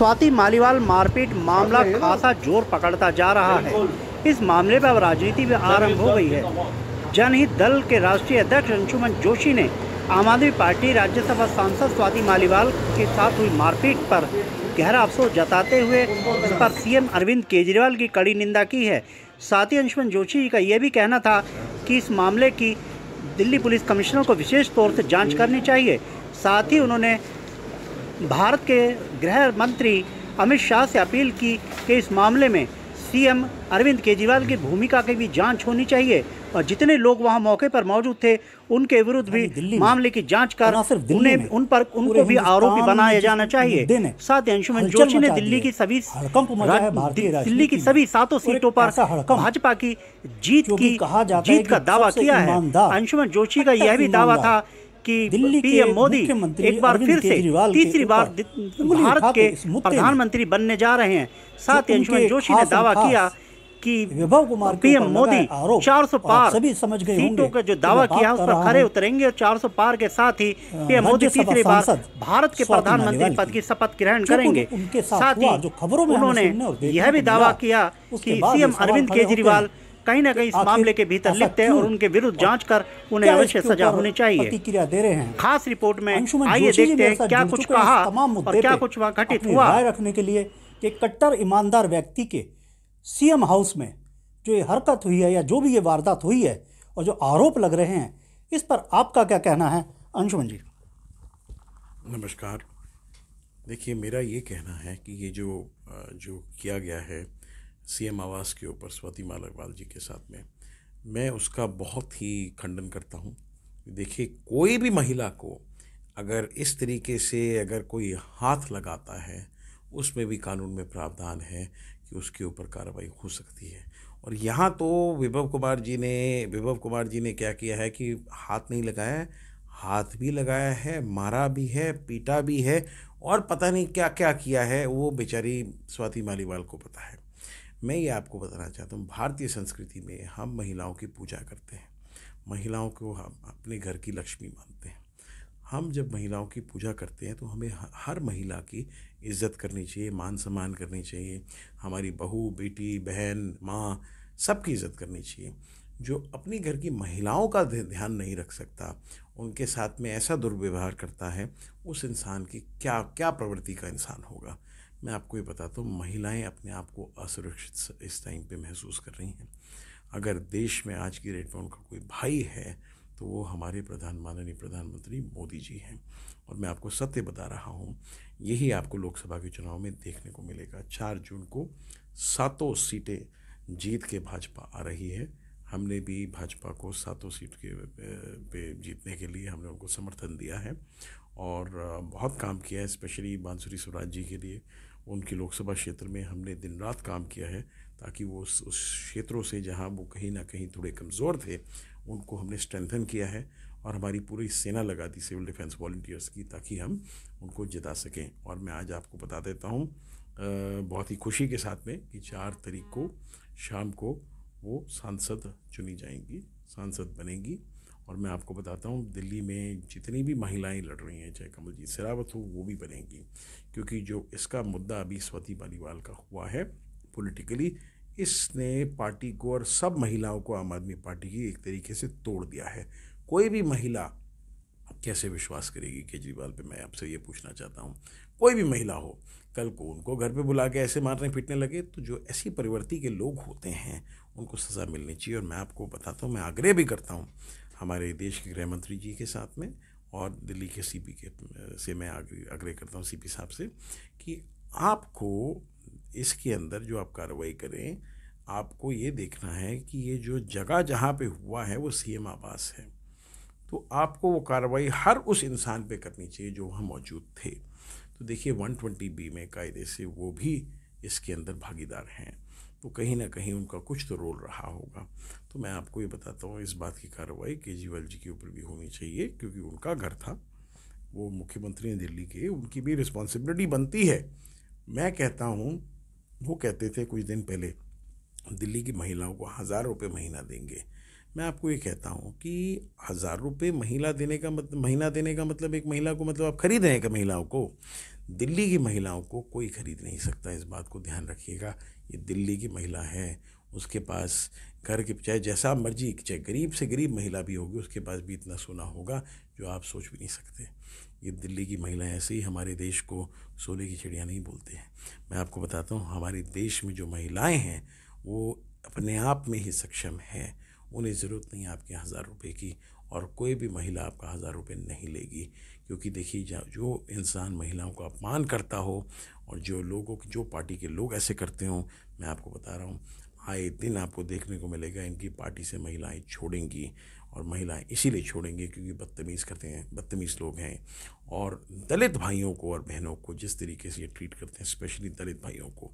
स्वाति मालीवाल मारपीट मामला खासा जोर पकड़ता जा रहा है। इस मामले पर अब राजनीति में आरंभ हो गई है। जनहित दल के राष्ट्रीय अध्यक्ष अंशुमन जोशी ने आम आदमी पार्टी राज्यसभा सांसद स्वाति मालीवाल के साथ हुई मारपीट पर गहरा अफसोस जताते हुए इस पर सीएम अरविंद केजरीवाल की कड़ी निंदा की है। साथ ही अंशुमन जोशी का यह भी कहना था कि इस मामले की दिल्ली पुलिस कमिश्नर को विशेष तौर से जांच करनी चाहिए। साथ ही उन्होंने भारत के गृह मंत्री अमित शाह से अपील की कि इस मामले में सीएम अरविंद केजरीवाल की भूमिका की भी जांच होनी चाहिए और जितने लोग वहां मौके पर मौजूद थे उनके विरुद्ध भी मामले की जांच कर उनको भी आरोपी बनाया जाना चाहिए। साथ ही अंशुमन जोशी ने दिल्ली की सभी 7 सीटों पर भाजपा की जीत का दावा किया है। अंशुमन जोशी का यह भी दावा था कि पीएम मोदी एक बार फिर से तीसरी बार भारत के प्रधानमंत्री बनने जा रहे हैं। साथ ही अंशुमन जोशी ने दावा किया कि पीएम मोदी 400 पार सीटों का जो दावा किया उस पर खरे उतरेंगे और 400 पार के साथ ही पीएम मोदी तीसरी बार भारत के प्रधानमंत्री पद की शपथ ग्रहण करेंगे। साथ ही उन्होंने यह भी दावा किया कि सीएम अरविंद केजरीवाल कहीं ना कहीं इस मामले के भीतर लिप्त है और उनके विरुद्ध जांच कर उन्हें अवश्य सजा होनी चाहिए। प्रतिक्रिया दे रहे हैं खास रिपोर्ट में आइए देखते हैं क्या कुछ कहा और क्या कुछ वहां घटित हुआ। राय रखने के लिए कि कट्टर ईमानदार व्यक्ति के सीएम हाउस में जो ये हरकत हुई है या जो भी ये वारदात हुई है और जो आरोप लग रहे हैं, इस पर आपका क्या कहना है अंशुमन जी? नमस्कार। देखिए, मेरा ये कहना है कि ये जो किया गया है सीएम आवास के ऊपर स्वाति मालीवाल जी के साथ में, मैं उसका बहुत ही खंडन करता हूँ। देखिए, कोई भी महिला को अगर इस तरीके से अगर कोई हाथ लगाता है, उसमें भी कानून में प्रावधान है कि उसके ऊपर कार्रवाई हो सकती है। और यहाँ तो विभव कुमार जी ने क्या किया है कि हाथ नहीं लगाया है, हाथ भी लगाया है, मारा भी है, पीटा भी है और पता नहीं क्या क्या किया है, वो बेचारी स्वाति मालीवाल को पता है। मैं ये आपको बताना चाहता हूँ, भारतीय संस्कृति में हम महिलाओं की पूजा करते हैं, महिलाओं को हम अपने घर की लक्ष्मी मानते हैं। हम जब महिलाओं की पूजा करते हैं तो हमें हर महिला की इज्जत करनी चाहिए, मान सम्मान करनी चाहिए। हमारी बहू, बेटी, बहन, माँ, सबकी इज्जत करनी चाहिए। जो अपनी घर की महिलाओं का ध्यान नहीं रख सकता, उनके साथ में ऐसा दुर्व्यवहार करता है, उस इंसान की क्या प्रवृत्ति का इंसान होगा। मैं आपको ये बताता हूँ, महिलाएं अपने आप को असुरक्षित इस टाइम पे महसूस कर रही हैं। अगर देश में आज की डेट में उनका कोई भाई है तो वो हमारे माननीय प्रधानमंत्री मोदी जी हैं। और मैं आपको सत्य बता रहा हूँ, यही आपको लोकसभा के चुनाव में देखने को मिलेगा। 4 जून को 7 सीटें जीत के भाजपा आ रही है। हमने भी भाजपा को 7 सीट पे जीतने के लिए हमने उनको समर्थन दिया है और बहुत काम किया है। स्पेशली बांसुरी स्वराज जी के लिए उनकी लोकसभा क्षेत्र में हमने दिन रात काम किया है ताकि वो उस क्षेत्रों से जहां वो कहीं ना कहीं थोड़े कमज़ोर थे, उनको हमने स्ट्रेंथन किया है और हमारी पूरी सेना लगा दी सिविल डिफेंस वॉलंटियर्स की, ताकि हम उनको जिता सकें। और मैं आज आपको बता देता हूं बहुत ही खुशी के साथ में कि 4 तारीख को शाम को वो सांसद चुनी जाएंगी, सांसद बनेंगी। और मैं आपको बताता हूँ, दिल्ली में जितनी भी महिलाएं लड़ रही हैं, चाहे कमलजीत शेरावत हो, वो भी बनेंगी। क्योंकि जो इसका मुद्दा अभी स्वाति मालीवाल का हुआ है पॉलिटिकली, इसने पार्टी को और सब महिलाओं को आम आदमी पार्टी की एक तरीके से तोड़ दिया है। कोई भी महिला कैसे विश्वास करेगी केजरीवाल पे, मैं आपसे ये पूछना चाहता हूँ। कोई भी महिला हो, कल को उनको घर पे बुला के ऐसे मारने पीटने लगे तो जो ऐसी प्रवृत्ति के लोग होते हैं उनको सज़ा मिलनी चाहिए। और मैं आपको बताता हूँ, मैं आग्रह भी करता हूँ हमारे देश के गृह मंत्री जी के साथ में और दिल्ली के सीपी से मैं आग्रह करता हूँ, सीपी साहब से, कि आपको इसके अंदर जो आप कार्रवाई करें, आपको ये देखना है कि ये जो जगह जहाँ पे हुआ है वो सीएम आवास है, तो आपको वो कार्रवाई हर उस इंसान पे करनी चाहिए जो वहाँ मौजूद थे। तो देखिए 120B में कायदे से वो भी इसके अंदर भागीदार हैं, तो कहीं ना कहीं उनका कुछ तो रोल रहा होगा। तो मैं आपको ये बताता हूँ, इस बात की कार्रवाई केजरीवाल जी के ऊपर भी होनी चाहिए क्योंकि उनका घर था, वो मुख्यमंत्री हैं दिल्ली के, उनकी भी रिस्पॉन्सिबिलिटी बनती है। मैं कहता हूँ, वो कहते थे कुछ दिन पहले दिल्ली की महिलाओं को 1000 रुपये महीना देंगे। मैं आपको ये कहता हूँ कि 1,000 रुपये महिला देने का मतलब, महीना देने का मतलब, एक महिला को मतलब आप खरीद रहे हैं क्या महिलाओं को? दिल्ली की महिलाओं को कोई खरीद नहीं सकता, इस बात को ध्यान रखिएगा। ये दिल्ली की महिला है, उसके पास घर के चाहे जैसा मर्जी, चाहे गरीब से गरीब महिला भी होगी, उसके पास भी इतना सोना होगा जो आप सोच भी नहीं सकते। ये दिल्ली की महिलाएं ऐसे ही हमारे देश को सोने की चिड़िया नहीं बोलते हैं। मैं आपको बताता हूँ, हमारे देश में जो महिलाएं हैं वो अपने आप में ही सक्षम हैं। उन्हें ज़रूरत नहीं आपके 1,000 रुपये की, और कोई भी महिला आपका 1,000 रुपये नहीं लेगी। क्योंकि देखिए, जो इंसान महिलाओं का अपमान करता हो और जो पार्टी के लोग ऐसे करते हों, मैं आपको बता रहा हूँ, आए दिन आपको देखने को मिलेगा इनकी पार्टी से महिलाएं छोड़ेंगी। और महिलाएं इसीलिए छोड़ेंगी क्योंकि बदतमीज़ करते हैं, बदतमीज़ लोग हैं। और दलित भाइयों को और बहनों को जिस तरीके से ये ट्रीट करते हैं, स्पेशली दलित भाइयों को,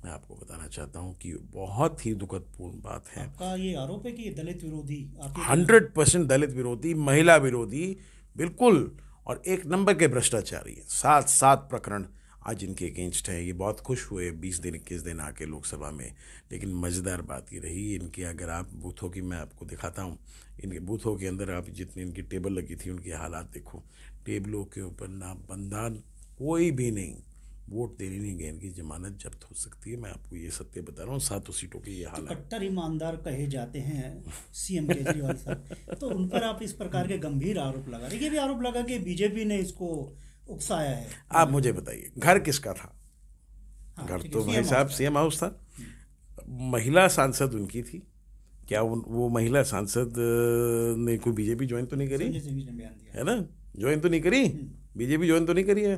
मैं आपको बताना चाहता हूँ कि बहुत ही दुखदपूर्ण बात है। आपका ये आरोप है कि ये दलित विरोधी, आप 100% दलित विरोधी, महिला विरोधी, बिल्कुल, और एक नंबर के भ्रष्टाचारी हैं। 7 प्रकरण आज इनके अगेंस्ट है। ये बहुत खुश हुए 20 दिन 21 दिन आके लोकसभा में। लेकिन मज़ेदार बात ये रही इनके, अगर आप बूथों की मैं आपको दिखाता हूँ, इनके बूथों के अंदर आप जितनी इनकी टेबल लगी थी उनके हालात देखो। टेबलों के ऊपर ना बंदा कोई भी नहीं, वोट देने नहीं गए, इनकी जमानत जब्त हो सकती है। मैं आपको ये सत्य बता रहा हूँ, 7 सीटों के ये हालात। कट्टर ईमानदार कहे जाते हैं सीएम केजरीवाल साहब, तो उन पर आप इस प्रकार के गंभीर आरोप लगा रहे। ये भी आरोप लगा कि बीजेपी ने इसको उकसाया है। आप मुझे बताइए, घर किसका था? हाँ, घर ठीक तो है, भाई साहब सीएम हाउस था। महिला सांसद उनकी थी। क्या वो महिला सांसद ने कोई बीजेपी ज्वाइन तो नहीं करी? संजय सिंह ने बयान दिया है ना, ज्वाइन तो नहीं करी, बीजेपी ज्वाइन तो नहीं करी है।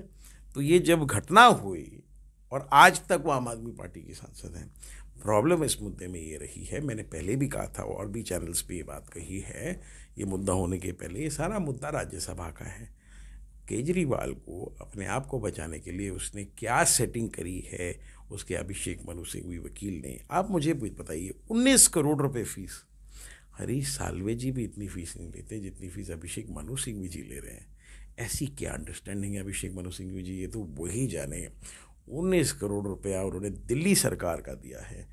तो ये जब घटना हुई और आज तक वो आम आदमी पार्टी की सांसद हैं। प्रॉब्लम इस मुद्दे में ये रही है, मैंने पहले भी कहा था और भी चैनल्स पे ये बात कही है, ये मुद्दा होने के पहले, ये सारा मुद्दा राज्यसभा का है। केजरीवाल को अपने आप को बचाने के लिए उसने क्या सेटिंग करी है, उसके अभिषेक मनु सिंघवी वकील ने। आप मुझे बताइए, 19 करोड़ रुपए फीस। हरीश साल्वे जी भी इतनी फीस नहीं लेते जितनी फीस अभिषेक मनु सिंघवी जी ले रहे हैं। ऐसी क्या अंडरस्टैंडिंग है अभिषेक मनु सिंघवी जी, ये तो वही जाने। 19 करोड़ रुपया उन्होंने दिल्ली सरकार का दिया है।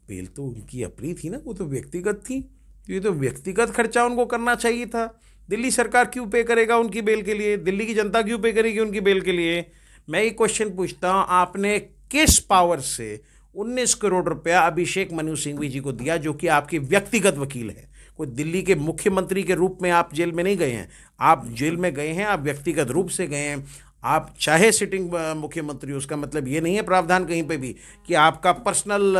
बेल तो उनकी अपनी थी ना, वो तो व्यक्तिगत थी। ये तो व्यक्तिगत खर्चा उनको करना चाहिए था। दिल्ली सरकार क्यों पे करेगा उनकी बेल के लिए? दिल्ली की जनता क्यों पे करेगी उनकी बेल के लिए? मैं एक क्वेश्चन पूछता हूँ, आपने किस पावर से 19 करोड़ रुपया अभिषेक मनु सिंघवी जी को दिया, जो कि आपके व्यक्तिगत वकील है? कोई दिल्ली के मुख्यमंत्री के रूप में आप जेल में नहीं गए हैं, आप जेल में गए हैं, आप व्यक्तिगत रूप से गए हैं। आप चाहे सिटिंग मुख्यमंत्री, उसका मतलब ये नहीं है प्रावधान कहीं पे भी कि आपका पर्सनल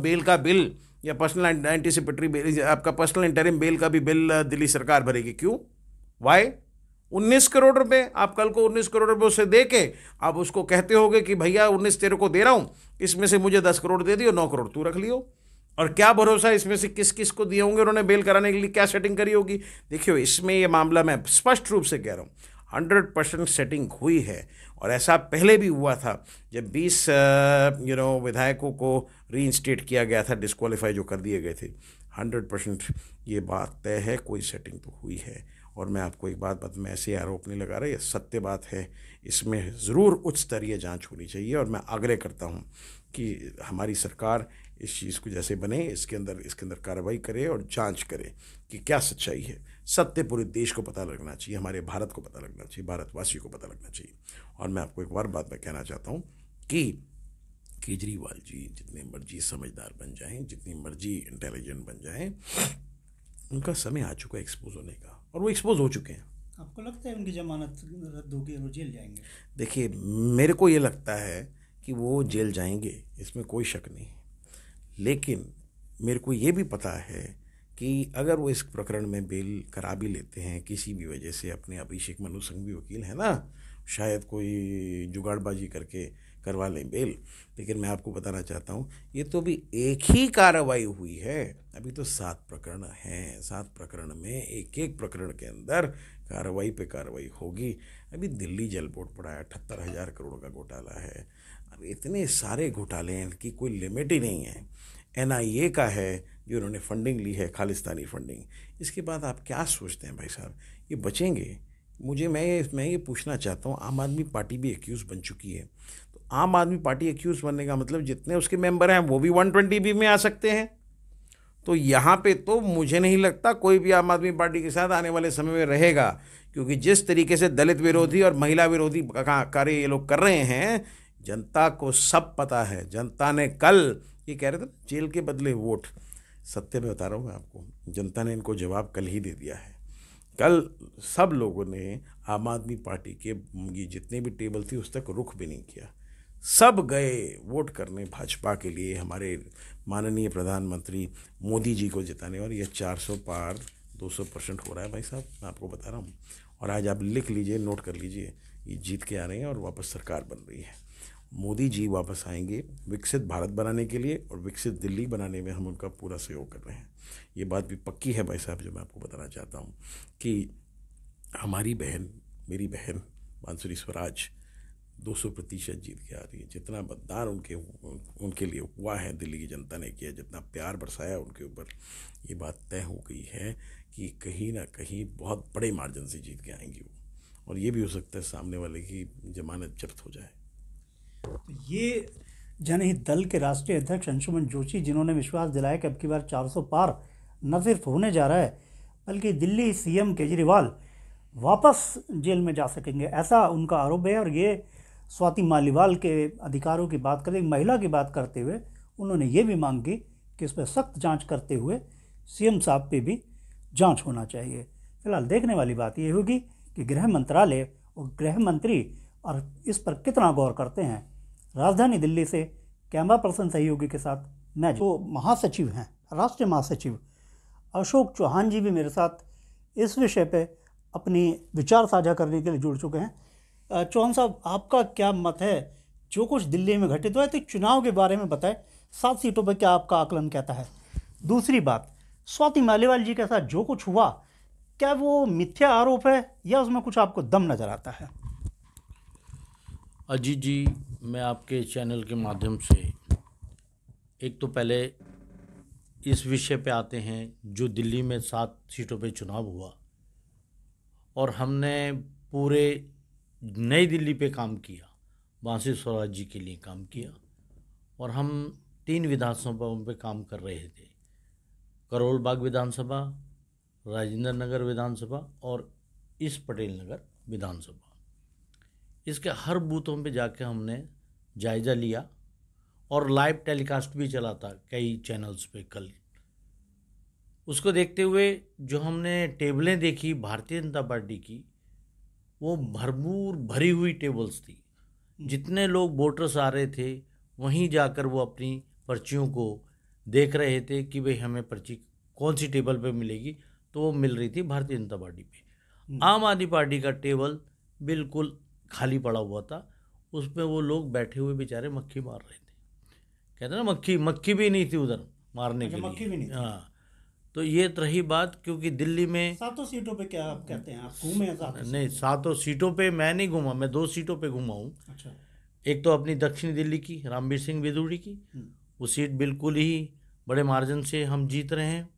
बेल का बिल या पर्सनल एंटीसिपेटरी बेल, आपका पर्सनल इंटरिम बेल का भी बिल दिल्ली सरकार भरेगी। क्यों? वाई? 19 करोड़ रुपए आप कल को 19 करोड़ रुपए उसे दे के आप उसको कहते होगे कि भैया 19 तेरे को दे रहा हूं, इसमें से मुझे 10 करोड़ दे दियो, 9 करोड़ तू रख लियो। और क्या भरोसा इसमें से किस किस को दिए होंगे उन्होंने बेल कराने के लिए, क्या सेटिंग करी होगी? देखियो, इसमें ये मामला मैं स्पष्ट रूप से कह रहा हूँ, 100% सेटिंग हुई है। और ऐसा पहले भी हुआ था जब 20 विधायकों को रीइंस्टेट किया गया था, डिस्क्वालीफाई जो कर दिए गए थे। 100% ये बात तय है, कोई सेटिंग तो हुई है। और मैं आपको एक बात मैं ऐसे आरोप नहीं लगा रहा, ये सत्य बात है। इसमें ज़रूर उच्च स्तरीय जांच होनी चाहिए और मैं आग्रह करता हूं कि हमारी सरकार इस चीज़ को जैसे बने इसके अंदर कार्रवाई करे और जांच करे कि क्या सच्चाई है। सत्य पूरे देश को पता लगना चाहिए, हमारे भारत को पता लगना चाहिए, भारतवासियों को पता लगना चाहिए। और मैं आपको एक और बात मैं कहना चाहता हूँ कि केजरीवाल जी जितने मर्जी समझदार बन जाएं, जितनी मर्जी इंटेलिजेंट बन जाएं, उनका समय आ चुका है एक्सपोज होने का, और वो एक्सपोज हो चुके हैं। आपको लगता है उनकी जमानत रद्द होगी, वो जेल जाएंगे? देखिए, मेरे को ये लगता है कि वो जेल जाएंगे, इसमें कोई शक नहीं है। लेकिन मेरे को ये भी पता है कि अगर वो इस प्रकरण में बेल करा भी लेते हैं किसी भी वजह से, अपने अभिषेक मनु सिंघवी वकील है ना, शायद कोई जुगाड़बाजी करके करवा लें बेल। लेकिन मैं आपको बताना चाहता हूँ, ये तो भी एक ही कार्रवाई हुई है, अभी तो 7 प्रकरण हैं। 7 प्रकरण में एक एक प्रकरण के अंदर कार्रवाई पे कार्रवाई होगी। अभी दिल्ली जल बोर्ड पड़ा है, 78,000 करोड़ का घोटाला है। अब इतने सारे घोटाले हैं, इनकी कोई लिमिट ही नहीं है। NIA का है जो उन्होंने फंडिंग ली है, खालिस्तानी फंडिंग। इसके बाद आप क्या सोचते हैं भाई साहब, ये बचेंगे? मैं ये पूछना चाहता हूँ, आम आदमी पार्टी भी एक्यूज़ बन चुकी है। तो आम आदमी पार्टी एक्यूज़ बनने का मतलब जितने उसके मेंबर हैं वो भी 120B में आ सकते हैं। तो यहाँ पे तो मुझे नहीं लगता कोई भी आम आदमी पार्टी के साथ आने वाले समय में रहेगा, क्योंकि जिस तरीके से दलित विरोधी और महिला विरोधी कार्य ये लोग कर रहे हैं, जनता को सब पता है। जनता ने कल ये कह रहे थे जेल के बदले वोट, सत्य में बता रहा हूँ मैं आपको, जनता ने इनको जवाब कल ही दे दिया है। कल सब लोगों ने आम आदमी पार्टी के ये जितने भी टेबल थी उस तक रुख भी नहीं किया, सब गए वोट करने भाजपा के लिए, हमारे माननीय प्रधानमंत्री मोदी जी को जिताने। और ये 400 पार 200% हो रहा है भाई साहब, मैं आपको बता रहा हूँ। और आज आप लिख लीजिए, नोट कर लीजिए, ये जीत के आ रहे हैं और वापस सरकार बन रही है। मोदी जी वापस आएंगे विकसित भारत बनाने के लिए, और विकसित दिल्ली बनाने में हम उनका पूरा सहयोग कर रहे हैं। ये बात भी पक्की है भाई साहब, जो मैं आपको बताना चाहता हूँ कि हमारी बहन, मेरी बहन बांसुरी स्वराज 200% जीत के आ रही है। जितना मतदान उनके लिए हुआ है, दिल्ली की जनता ने किया, जितना प्यार बरसाया उनके ऊपर, ये बात तय हो गई है कि कहीं ना कहीं बहुत बड़े मार्जिन से जीत के आएंगी वो। और ये भी हो सकता है सामने वाले की जमानत जब्त हो जाए। तो ये जनहित दल के राष्ट्रीय अध्यक्ष अंशुमन जोशी, जिन्होंने विश्वास दिलाया कि अब की बार 400 पार न सिर्फ होने जा रहा है, बल्कि दिल्ली सीएम केजरीवाल वापस जेल में जा सकेंगे, ऐसा उनका आरोप है। और ये स्वाति मालीवाल के अधिकारों की बात करें, महिला की बात करते हुए उन्होंने ये भी मांग की कि इस पर सख्त जांच करते हुए सीएम साहब पे भी जांच होना चाहिए। फिलहाल देखने वाली बात ये होगी कि गृह मंत्रालय और गृह मंत्री और इस पर कितना गौर करते हैं। राजधानी दिल्ली से कैमरा पर्सन सहयोगी के साथ मैं, जो महासचिव हैं, राष्ट्रीय महासचिव अशोक चौहान जी भी मेरे साथ इस विषय पे अपनी विचार साझा करने के लिए जुड़ चुके हैं। चौहान साहब, आपका क्या मत है जो कुछ दिल्ली में घटित हुआ है? तो चुनाव के बारे में बताएं, 7 सीटों पर क्या आपका आकलन कहता है? दूसरी बात, स्वाति मालीवाल जी के साथ जो कुछ हुआ, क्या वो मिथ्या आरोप है या उसमें कुछ आपको दम नजर आता है? अजीत जी, मैं आपके चैनल के माध्यम से एक तो पहले इस विषय पे आते हैं जो दिल्ली में 7 सीटों पे चुनाव हुआ, और हमने पूरे नई दिल्ली पे काम किया, बांसुरी स्वराज जी के लिए काम किया, और हम 3 विधानसभाओं पे काम कर रहे थे, करोल बाग विधानसभा, राजेंद्र नगर विधानसभा और इस पटेल नगर विधानसभा। इसके हर बूथों पे जाके हमने जायज़ा लिया और लाइव टेलीकास्ट भी चला था कई चैनल्स पे कल। उसको देखते हुए जो हमने टेबलें देखी भारतीय जनता पार्टी की, वो भरपूर भरी हुई टेबल्स थी। जितने लोग वोटर्स आ रहे थे वहीं जाकर वो अपनी पर्चियों को देख रहे थे कि भाई हमें पर्ची कौन सी टेबल पे मिलेगी, तो वो मिल रही थी भारतीय जनता पार्टी पे। आम आदमी पार्टी का टेबल बिल्कुल खाली पड़ा हुआ था, उस पर वो लोग बैठे हुए बेचारे मक्खी मार रहे थे। कहते हैं ना, मक्खी भी नहीं थी उधर मारने के लिए। मक्खी भी नहीं थी। हाँ, तो ये रही बात, क्योंकि दिल्ली में 7 सीटों पे क्या आप कहते हैं, आप घूमे हैं 7? नहीं, 7 सीटों पे मैं नहीं घूमा, मैं 2 सीटों पे घूमा हूँ। अच्छा। एक तो अपनी दक्षिणी दिल्ली की रामवीर सिंह विदुड़ी की, वो सीट बिल्कुल ही बड़े मार्जिन से हम जीत रहे हैं,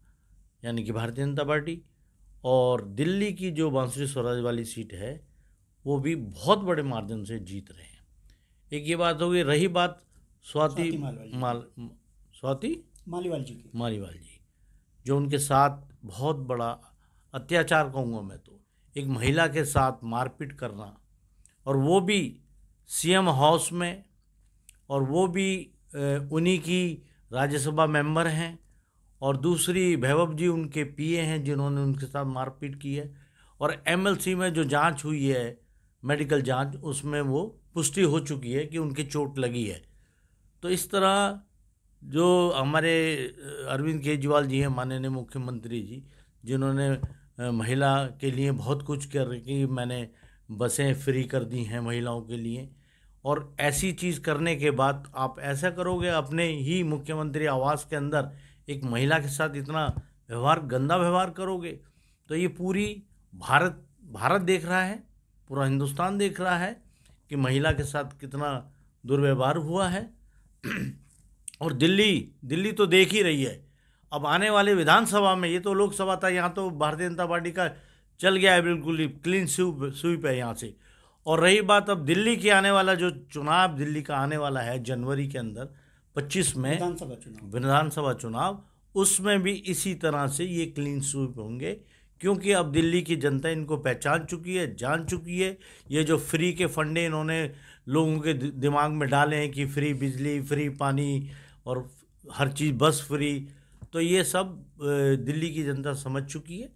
यानी कि भारतीय जनता पार्टी। और दिल्ली की जो बांसुरी स्वराज वाली सीट है वो भी बहुत बड़े मार्जिन से जीत रहे हैं। एक ये बात हो गई। रही बात स्वाति मालीवाल जी की, मालीवाल जी, जो उनके साथ बहुत बड़ा अत्याचार कहूँगा मैं तो, एक महिला के साथ मारपीट करना, और वो भी सीएम हाउस में, और वो भी उन्हीं की राज्यसभा मेंबर हैं, और दूसरी वैभव जी उनके पीए हैं जिन्होंने उनके साथ मारपीट की है। और एमएलसी में जो जांच हुई है, मेडिकल जांच, उसमें वो पुष्टि हो चुकी है कि उनकी चोट लगी है। तो इस तरह जो हमारे अरविंद केजरीवाल जी हैं, माननीय मुख्यमंत्री जी, जिन्होंने महिला के लिए बहुत कुछ कर कि मैंने बसें फ्री कर दी हैं महिलाओं के लिए, और ऐसी चीज़ करने के बाद आप ऐसा करोगे, अपने ही मुख्यमंत्री आवास के अंदर एक महिला के साथ इतना व्यवहार, गंदा व्यवहार करोगे, तो ये पूरी भारत देख रहा है, पूरा हिंदुस्तान देख रहा है कि महिला के साथ कितना दुर्व्यवहार हुआ है। और दिल्ली तो देख ही रही है। अब आने वाले विधानसभा में, ये तो लोकसभा था, यहाँ तो भारतीय जनता पार्टी का चल गया है, बिल्कुल ही क्लीन स्वीप है यहाँ से। और रही बात अब दिल्ली के आने वाला जो चुनाव दिल्ली का आने वाला है जनवरी के अंदर 25 में विधानसभा चुनाव, उसमें भी इसी तरह से ये क्लीन स्वीप होंगे, क्योंकि अब दिल्ली की जनता इनको पहचान चुकी है, जान चुकी है। ये जो फ्री के फंडे इन्होंने लोगों के दिमाग में डाले हैं कि फ्री बिजली, फ्री पानी और हर चीज़ बस फ्री, तो ये सब दिल्ली की जनता समझ चुकी है।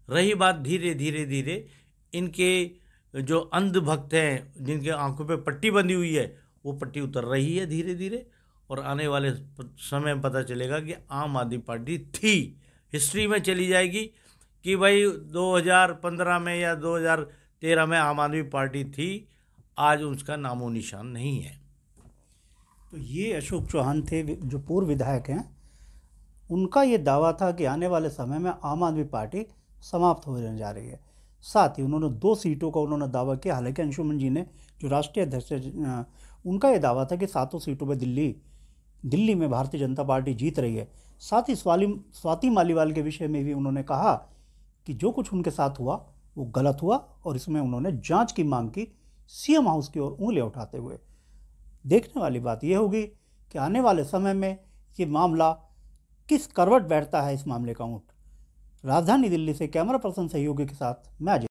रही बात धीरे धीरे धीरे इनके जो अंधभक्त हैं, जिनके आंखों पे पट्टी बंधी हुई है, वो पट्टी उतर रही है धीरे धीरे, और आने वाले समय में पता चलेगा कि आम आदमी पार्टी थी, हिस्ट्री में चली जाएगी कि भाई 2015 में या 2013 में आम आदमी पार्टी थी, आज उसका नामो निशान नहीं है। तो ये अशोक चौहान थे, जो पूर्व विधायक हैं। उनका ये दावा था कि आने वाले समय में आम आदमी पार्टी समाप्त होने जा रही है। साथ ही उन्होंने 2 सीटों का उन्होंने दावा किया। हालांकि अंशुमन जी ने, जो राष्ट्रीय अध्यक्ष हैं, उनका ये दावा था कि 7 सीटों पर दिल्ली में भारतीय जनता पार्टी जीत रही है। साथ ही स्वाति मालीवाल के विषय में भी उन्होंने कहा कि जो कुछ उनके साथ हुआ वो गलत हुआ, और इसमें उन्होंने जांच की मांग की, सीएम हाउस की ओर उंगलियां उठाते हुए। देखने वाली बात यह होगी कि आने वाले समय में ये मामला किस करवट बैठता है। इस मामले का ऊँट। राजधानी दिल्ली से कैमरा पर्सन सहयोगी के साथ मैं अजय।